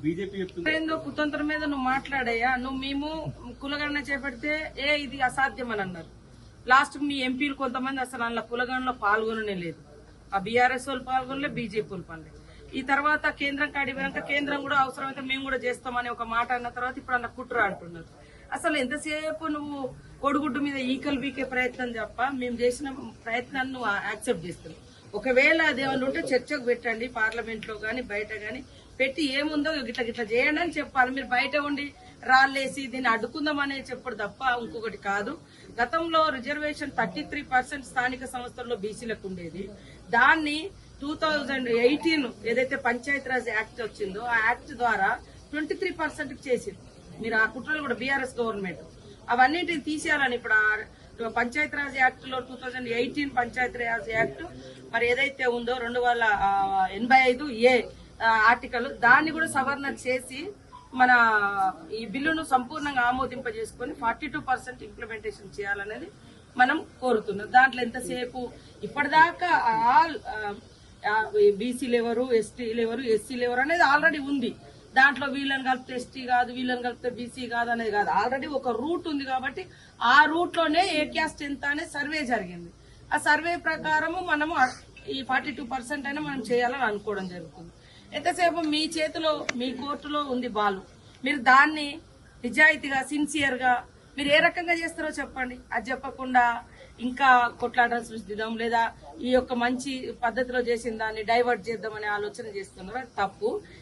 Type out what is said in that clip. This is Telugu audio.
బీజేపీ ఏందో కుతంత్రం మీద నువ్వు మాట్లాడయ్యా. నువ్వు మేము కులగణన చేపడితే ఇది అసాధ్యం అని అన్నారు. లాస్ట్ మీ ఎంపీలు కొంతమంది అసలు అందులో కులగణలో పాల్గొననే లేదు. ఆ బీఆర్ఎస్ వాళ్ళు పాల్గొనలే, బీజేపీ వాళ్ళు పాల్గొనలేదు. ఈ తర్వాత కేంద్రం కాడిపోయాక కేంద్రం కూడా అవసరమైతే మేము కూడా చేస్తామని ఒక మాట అన్న తర్వాత ఇప్పుడు అన్న కుట్ర అంటున్నారు. అసలు ఎంతసేపు నువ్వు కొడుగుడ్డు మీద ఈకలు బీకే ప్రయత్నం తప్ప మేము చేసిన ప్రయత్నాన్ని నువ్వు యాక్సెప్ట్ చేస్తున్నావు. ఒకవేళ అదేమన్నా ఉంటే చర్చకు పెట్టండి, పార్లమెంట్ లో గానీ బయట గానీ పెట్టి ఏముందో గిట్లా చేయండి అని చెప్పాలి. మీరు బయట ఉండి రాళ్ళేసి దీన్ని అడ్డుకుందామనే చెప్పడు తప్ప ఇంకొకటి కాదు. గతంలో రిజర్వేషన్ 33% స్థానిక సంస్థల్లో బీసీలకు ఉండేది. దాన్ని 2018 ఏదైతే పంచాయతీరాజ్ యాక్ట్ వచ్చిందో ఆ యాక్ట్ ద్వారా 23% చేసింది. మీరు ఆ కుట్రలు కూడా బీఆర్ఎస్ గవర్నమెంట్ అవన్నిటిని తీసేయాలని ఇప్పుడు పంచాయతీరాజ్ యాక్ట్ లో 2018 పంచాయతీరాజ్ యాక్ట్ మరి ఏదైతే ఉందో 285A ఆర్టికల్ దాన్ని కూడా సవరణ చేసి మన ఈ బిల్లును సంపూర్ణంగా ఆమోదింపజేసుకుని 42% ఇంప్లిమెంటేషన్ చేయాలనేది మనం కోరుతున్నాం. దాంట్లో ఎంతసేపు ఇప్పటిదాకా ఆల్ బీసీలు ఎవరు, ఎస్టీలు ఎవరు, ఎస్సీలు ఎవరు అనేది ఆల్రెడీ ఉంది. దాంట్లో వీళ్ళని కలిపితే ఎస్టీ కాదు, వీళ్ళని కలిపితే బీసీ కాదు అనేది కాదు. ఆల్రెడీ ఒక రూట్ ఉంది కాబట్టి ఆ రూట్ లోనే ఏ క్యాస్ట్ ఎంత అనే సర్వే జరిగింది. ఆ సర్వే ప్రకారము మనము ఈ 42% అయినా మనం చేయాలని అనుకోవడం జరుగుతుంది. ఎంతసేపు మీ చేతిలో మీ కోర్టులో ఉంది బాలు. మీరు దాన్ని నిజాయితీగా సిన్సియర్ గా మీరు ఏ రకంగా చేస్తారో చెప్పండి. అది చెప్పకుండా ఇంకా కొట్లాట సృష్టిద్దాం లేదా ఈ యొక్క మంచి పద్ధతిలో చేసిన దాన్ని డైవర్ట్ చేద్దామనే ఆలోచన చేస్తున్నారు. అది తప్పు.